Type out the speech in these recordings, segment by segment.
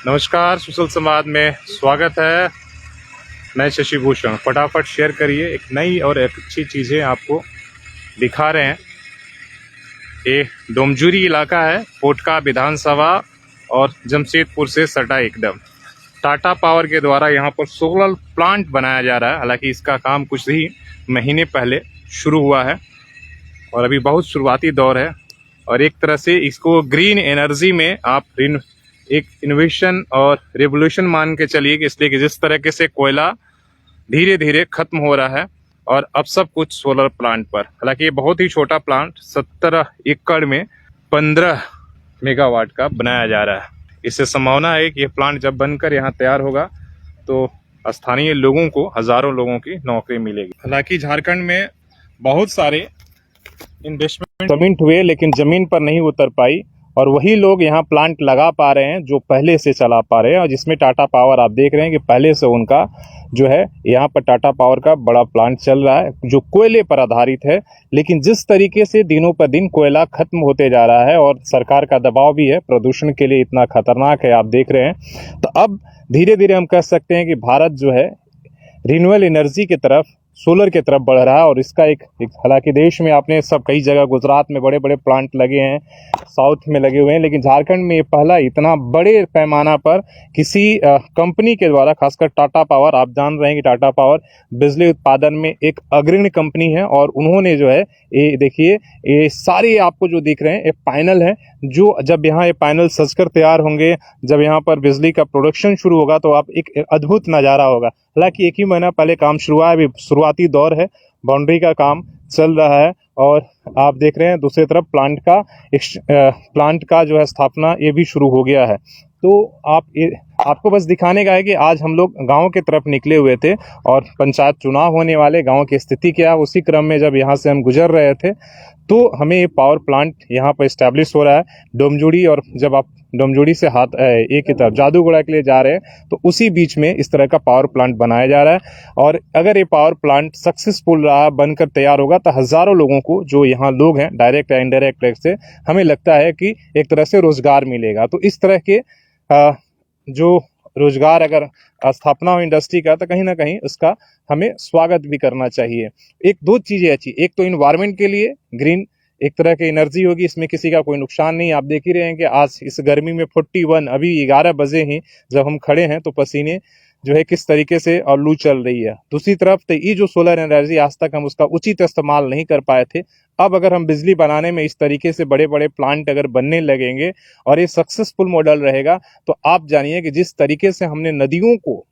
नमस्कार, सुशल संवाद में स्वागत है। मैं शशि भूषण। फटाफट शेयर करिए, एक नई और एक अच्छी चीज़ें आपको दिखा रहे हैं। ये डोमजुरी इलाका है, पोटका विधानसभा और जमशेदपुर से सटा एकदम। टाटा पावर के द्वारा यहाँ पर सोलर प्लांट बनाया जा रहा है। हालांकि इसका काम कुछ ही महीने पहले शुरू हुआ है और अभी बहुत शुरुआती दौर है। और एक तरह से इसको ग्रीन एनर्जी में आप एक इनोवेशन और रेवोल्यूशन मान के चलिए कि इसलिए कि जिस तरीके से कोयला धीरे धीरे खत्म हो रहा है और अब सब कुछ सोलर प्लांट पर। हालांकि ये बहुत ही छोटा प्लांट 17 एकड़ में 15 मेगावाट का बनाया जा रहा है। इससे संभावना है कि ये प्लांट जब बनकर यहाँ तैयार होगा तो स्थानीय लोगों को, हजारों लोगों की नौकरी मिलेगी। हालांकि झारखंड में बहुत सारे इन्वेस्टमेंट हुए लेकिन जमीन पर नहीं उतर पाई और वही लोग यहाँ प्लांट लगा पा रहे हैं जो पहले से चला पा रहे हैं। और जिसमें टाटा पावर आप देख रहे हैं कि पहले से उनका जो है यहाँ पर टाटा पावर का बड़ा प्लांट चल रहा है जो कोयले पर आधारित है। लेकिन जिस तरीके से दिनों पर दिन कोयला खत्म होते जा रहा है और सरकार का दबाव भी है, प्रदूषण के लिए इतना खतरनाक है, आप देख रहे हैं। तो अब धीरे धीरे हम कह सकते हैं कि भारत जो है रिन्यूएबल एनर्जी की तरफ, सोलर की तरफ बढ़ रहा है। और इसका एक हालांकि देश में आपने सब कई जगह, गुजरात में बड़े बड़े प्लांट लगे हैं, साउथ में लगे हुए हैं, लेकिन झारखंड में ये पहला इतना बड़े पैमाना पर किसी कंपनी के द्वारा, खासकर टाटा पावर, आप जान रहे हैं कि टाटा पावर बिजली उत्पादन में एक अग्रणी कंपनी है। और उन्होंने जो है ये देखिए, ये सारे आपको जो दिख रहे हैं ये पैनल है, जो जब यहाँ ये पैनल सजकर तैयार होंगे, जब यहाँ पर बिजली का प्रोडक्शन शुरू होगा तो आप एक अद्भुत नज़ारा होगा। हालांकि एक ही महीना पहले काम शुरू हुआ है, अभी शुरुआती दौर है, बाउंड्री का काम चल रहा है। और आप देख रहे हैं दूसरी तरफ प्लांट का जो है स्थापना ये भी शुरू हो गया है। तो आपको बस दिखाने का है कि आज हम लोग गांव की तरफ निकले हुए थे और पंचायत चुनाव होने वाले, गांव की स्थिति क्या है, उसी क्रम में जब यहाँ से हम गुजर रहे थे तो हमें ये पावर प्लांट यहाँ पर इस्टेब्लिश हो रहा है डोमजुड़ी। और जब आप डोमजुड़ी से एक की तरफ जादूगोड़ा के लिए जा रहे हैं तो उसी बीच में इस तरह का पावर प्लांट बनाया जा रहा है। और अगर ये पावर प्लांट सक्सेसफुल रहा, बनकर तैयार होगा, तो हज़ारों लोगों को, जो यहाँ लोग हैं डायरेक्ट या इनडायरेक्ट से, हमें लगता है कि एक तरह से रोजगार मिलेगा। तो इस तरह के जो रोजगार अगर स्थापना हो इंडस्ट्री का, तो कहीं ना कहीं उसका हमें स्वागत भी करना चाहिए। एक दो चीज़ें अच्छी, एक तो इन्वायरमेंट के लिए ग्रीन एक तरह की एनर्जी होगी, इसमें किसी का कोई नुकसान नहीं। आप देख ही रहे हैं कि आज इस गर्मी में 41, अभी 11 बजे ही जब हम खड़े हैं तो पसीने जो है किस तरीके से और लू चल रही है। दूसरी तरफ तो ये जो सोलर एनर्जी, आज तक हम उसका उचित इस्तेमाल नहीं कर पाए थे। अब अगर हम बिजली बनाने में इस तरीके से बड़े बड़े प्लांट अगर बनने लगेंगे और ये सक्सेसफुल मॉडल रहेगा, तो आप जानिए कि जिस तरीके से हमने नदियों को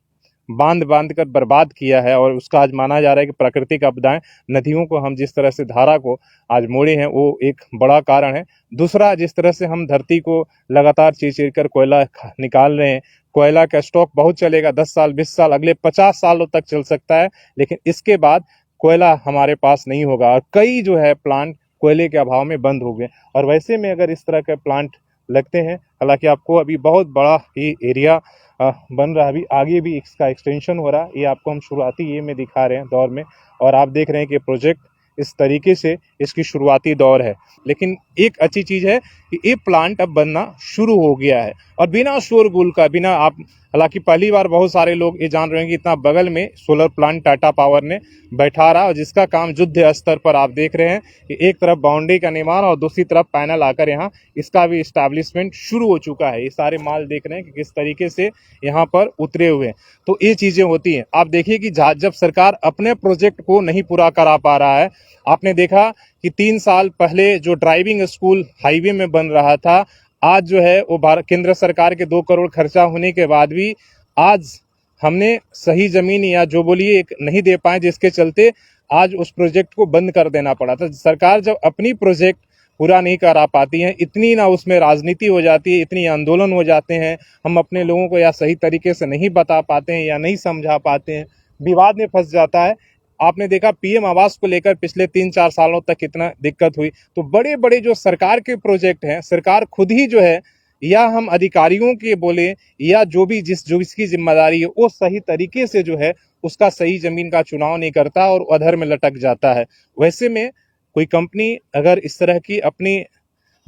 बांध कर बर्बाद किया है, और उसका आज माना जा रहा है कि प्राकृतिक आपदाएं, नदियों को हम जिस तरह से, धारा को आज मोड़े हैं, वो एक बड़ा कारण है। दूसरा, जिस तरह से हम धरती को लगातार चीर कर कोयला निकाल रहे हैं, कोयला का स्टॉक बहुत चलेगा, 10 साल 20 साल, अगले 50 सालों तक चल सकता है, लेकिन इसके बाद कोयला हमारे पास नहीं होगा और कई जो है प्लांट कोयले के अभाव में बंद हो गए। और वैसे में अगर इस तरह के प्लांट लगते हैं, हालांकि आपको अभी बहुत बड़ा ही एरिया बन रहा है, अभी आगे भी इसका एक्सटेंशन हो रहा है, ये आपको हम शुरुआती ये में दिखा रहे हैं दौर में। और आप देख रहे हैं कि प्रोजेक्ट इस तरीके से इसकी शुरुआती दौर है। लेकिन एक अच्छी चीज़ है कि ये प्लांट अब बनना शुरू हो गया है और बिना शोरगुल का, बिना आप, हालांकि पहली बार बहुत सारे लोग ये जान रहे हैं कि इतना बगल में सोलर प्लांट टाटा पावर ने बैठा रहा, और जिसका काम युद्ध स्तर पर आप देख रहे हैं कि एक तरफ बाउंड्री का निर्माण और दूसरी तरफ पैनल आकर यहाँ इसका भी इस्टेब्लिशमेंट शुरू हो चुका है। ये सारे माल देख रहे हैं कि किस तरीके से यहाँ पर उतरे हुए हैं। तो ये चीज़ें होती हैं। आप देखिए कि जब सरकार अपने प्रोजेक्ट को नहीं पूरा करा पा रहा है, आपने देखा कि 3 साल पहले जो ड्राइविंग स्कूल हाईवे में बन रहा था, आज जो है वो केंद्र सरकार के 2 करोड़ खर्चा होने के बाद भी आज हमने सही जमीन या जो बोलिए एक नहीं दे पाए, जिसके चलते आज उस प्रोजेक्ट को बंद कर देना पड़ा। तो सरकार जब अपनी प्रोजेक्ट पूरा नहीं करा पाती है, इतनी ना उसमें राजनीति हो जाती है, इतनी आंदोलन हो जाते हैं, हम अपने लोगों को या सही तरीके से नहीं बता पाते हैं या नहीं समझा पाते हैं, विवाद में फंस जाता है। आपने देखा पीएम आवास को लेकर पिछले 3-4 सालों तक कितना दिक्कत हुई। तो बड़े बड़े जो सरकार के प्रोजेक्ट हैं, सरकार खुद ही जो है, या हम अधिकारियों के बोले या जो इसकी जिम्मेदारी है, वो सही तरीके से जो है उसका सही जमीन का चुनाव नहीं करता और अधर में लटक जाता है। वैसे में कोई कंपनी अगर इस तरह की अपनी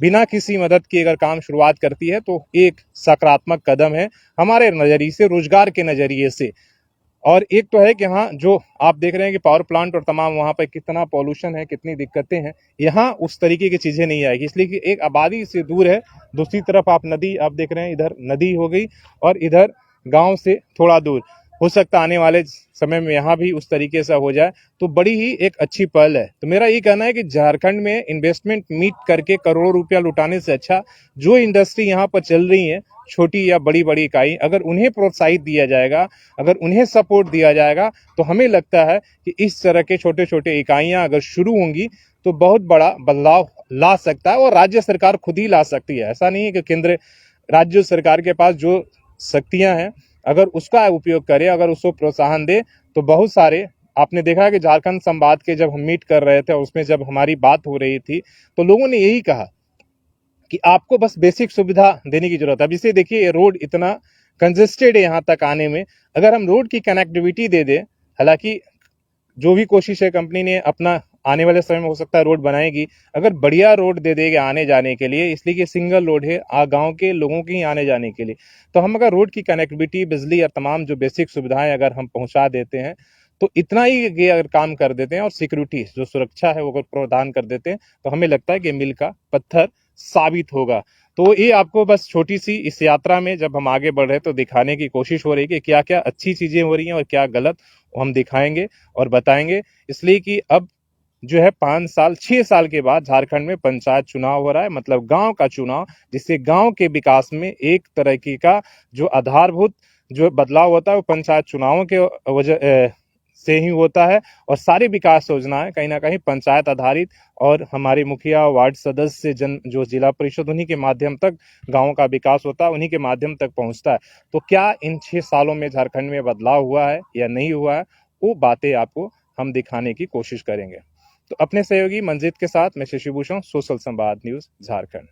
बिना किसी मदद की अगर काम शुरुआत करती है तो एक सकारात्मक कदम है हमारे नज़रिए से, रोजगार के नज़रिए से। और एक तो है कि हाँ, जो आप देख रहे हैं कि पावर प्लांट और तमाम वहाँ पे कितना पॉल्यूशन है, कितनी दिक्कतें हैं, यहाँ उस तरीके की चीज़ें नहीं आएगी, इसलिए कि एक आबादी से दूर है। दूसरी तरफ आप नदी आप देख रहे हैं, इधर नदी हो गई और इधर गांव से थोड़ा दूर। हो सकता है आने वाले समय में यहाँ भी उस तरीके से हो जाए, तो बड़ी ही एक अच्छी पहल है। तो मेरा ये कहना है कि झारखंड में इन्वेस्टमेंट मीट करके करोड़ों रुपया लुटाने से अच्छा जो इंडस्ट्री यहाँ पर चल रही है, छोटी या बड़ी बड़ी इकाई, अगर उन्हें प्रोत्साहित दिया जाएगा, अगर उन्हें सपोर्ट दिया जाएगा, तो हमें लगता है कि इस तरह के छोटे छोटे इकाइयां अगर शुरू होंगी तो बहुत बड़ा बदलाव ला सकता है और राज्य सरकार खुद ही ला सकती है। ऐसा नहीं है कि केंद्र राज्य सरकार के पास जो शक्तियां हैं अगर उसका उपयोग करे, अगर उसको प्रोत्साहन दे, तो बहुत सारे आपने देखा कि झारखंड संवाद के जब हम मीट कर रहे थे, उसमें जब हमारी बात हो रही थी, तो लोगों ने यही कहा कि आपको बस बेसिक सुविधा देने की जरूरत है। अब इसे देखिए, ये रोड इतना कंजेस्टेड है यहाँ तक आने में, अगर हम रोड की कनेक्टिविटी दे दें, हालांकि जो भी कोशिश है कंपनी ने अपना आने वाले समय में हो सकता है रोड बनाएगी, अगर बढ़िया रोड दे देगा आने जाने के लिए, इसलिए कि सिंगल रोड है गांव के लोगों की आने जाने के लिए, तो हम अगर रोड की कनेक्टिविटी, बिजली और तमाम जो बेसिक सुविधाएं अगर हम पहुंचा देते हैं, तो इतना ही ये अगर काम कर देते हैं और सिक्योरिटी जो सुरक्षा है वो अगर प्रदान कर देते हैं, तो हमें लगता है कि मील का पत्थर साबित होगा। तो ये आपको बस छोटी सी इस यात्रा में जब हम आगे बढ़ रहे हैं तो दिखाने की कोशिश हो रही है कि क्या क्या अच्छी चीजें हो रही हैं और क्या गलत, हम दिखाएंगे और बताएंगे। इसलिए कि अब जो है 5 साल 6 साल के बाद झारखंड में पंचायत चुनाव हो रहा है, मतलब गांव का चुनाव, जिससे गांव के विकास में एक तरह की का जो आधारभूत जो बदलाव होता है वो पंचायत चुनावों के वजह से ही होता है। और सारी विकास योजनाएं कहीं ना कहीं पंचायत आधारित, और हमारे मुखिया, वार्ड सदस्य, जन जो जिला परिषद, उन्हीं के माध्यम तक गाँव का विकास होता है, उन्हीं के माध्यम तक पहुंचता है। तो क्या इन 6 सालों में झारखंड में बदलाव हुआ है या नहीं हुआ है, वो बातें आपको हम दिखाने की कोशिश करेंगे। तो अपने सहयोगी मंजीत के साथ मैं शशिभूषण, सोशल संवाद न्यूज झारखंड।